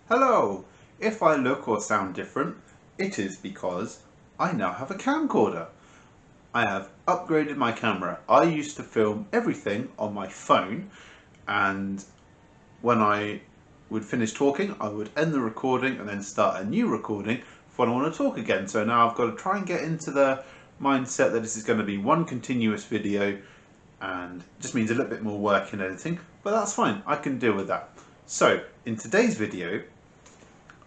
Hello! If I look or sound different, it is because I now have a camcorder. I have upgraded my camera. I used to film everything on my phone, and when I would finish talking, I would end the recording and then start a new recording for when I want to talk again. So now I've got to try and get into the mindset that this is going to be one continuous video, and it just means a little bit more work in editing, but that's fine. I can deal with that. So in today's video,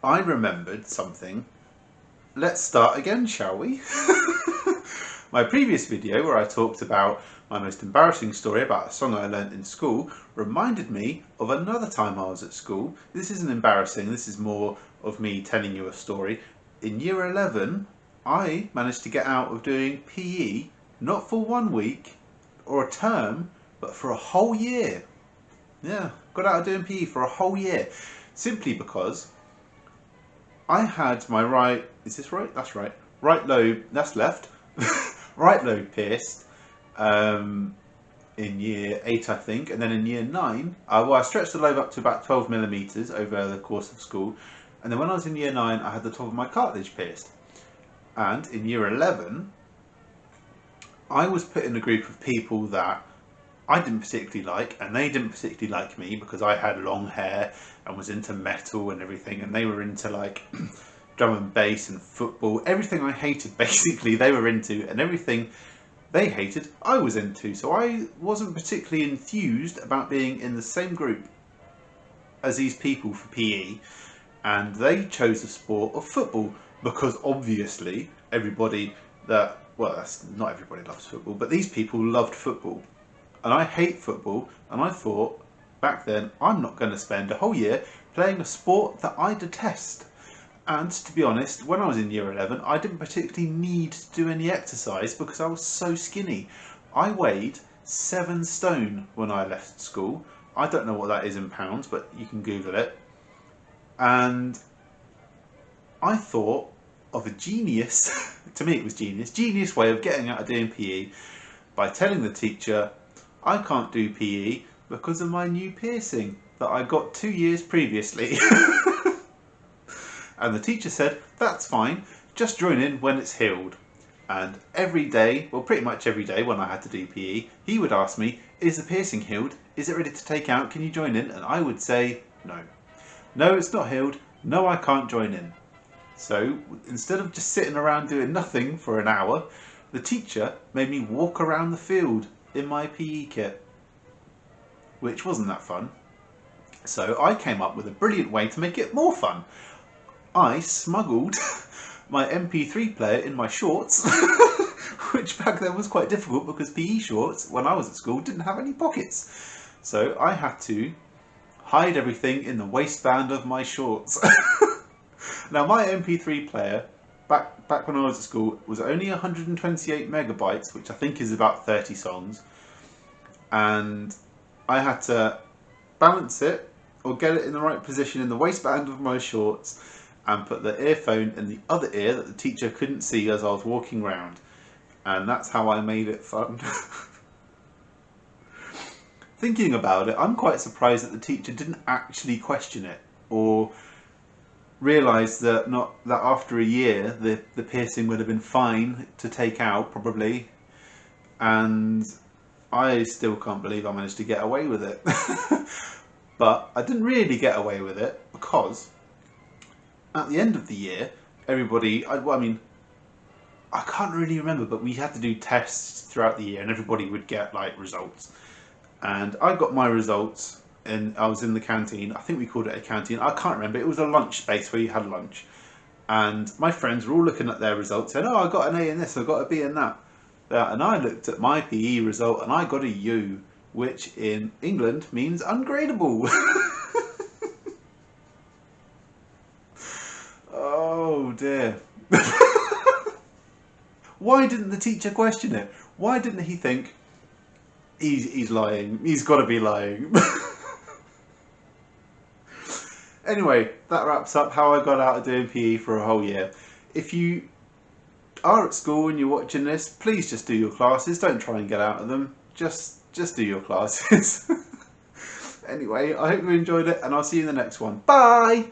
I remembered something. Let's start again, shall we? My previous video where I talked about my most embarrassing story about a song I learnt in school reminded me of another time I was at school. This isn't embarrassing, this is more of me telling you a story. In year 11, I managed to get out of doing PE, not for 1 week or a term, but for a whole year. Yeah, got out of doing PE for a whole year, simply because I had my right, is this right? That's right. Right lobe, that's left. Right lobe pierced in year 8, I think. And then in year 9, I stretched the lobe up to about 12 millimeters over the course of school. And then when I was in year 9, I had the top of my cartilage pierced. And in year 11, I was put in a group of people that I didn't particularly like, and they didn't particularly like me because I had long hair and was into metal and everything, and they were into like drum and bass and football. Everything I hated basically they were into, and everything they hated I was into. So I wasn't particularly enthused about being in the same group as these people for PE, and they chose the sport of football because obviously everybody that, well, that's not everybody loves football, but these people loved football. And I hate football, and I thought back then I'm not going to spend a whole year playing a sport that I detest. And to be honest, when I was in year 11, I didn't particularly need to do any exercise because I was so skinny. I weighed 7 stone when I left school. I don't know what that is in pounds, but you can Google it. And I thought of a genius, to me it was genius way of getting out of doing PE by telling the teacher I can't do PE because of my new piercing that I got 2 years previously. And the teacher said, that's fine, just join in when it's healed. And every day, well pretty much every day when I had to do PE, he would ask me, is the piercing healed? Is it ready to take out? Can you join in? And I would say, no. No, it's not healed. No, I can't join in. So instead of just sitting around doing nothing for an hour, the teacher made me walk around the field in my PE kit, which wasn't that fun. So I came up with a brilliant way to make it more fun. I smuggled my MP3 player in my shorts, which back then was quite difficult because PE shorts, when I was at school, didn't have any pockets. So I had to hide everything in the waistband of my shorts. Now my MP3 player, back when I was at school, was only 128 megabytes, which I think is about 30 songs. And I had to balance it or get it in the right position in the waistband of my shorts and put the earphone in the other ear that the teacher couldn't see as I was walking around. And that's how I made it fun. Thinking about it, I'm quite surprised that the teacher didn't actually question it or realise that after a year the piercing would have been fine to take out probably, and I still can't believe I managed to get away with it. But I didn't really get away with it because at the end of the year everybody, I mean I can't really remember, but we had to do tests throughout the year and everybody would get like results, and I got my results and I was in the canteen. I think we called it a canteen, I can't remember. It was a lunch space where you had lunch, and my friends were all looking at their results saying, oh, I got an A in this, I got a B in that. And I looked at my PE result and I got a U, which in England means ungradable. Oh dear. Why didn't the teacher question it? Why didn't he think, he's lying, he's got to be lying? Anyway, that wraps up how I got out of doing PE for a whole year. If you are at school and you're watching this, please just do your classes. Don't try and get out of them. Just do your classes. Anyway, I hope you enjoyed it, and I'll see you in the next one. Bye!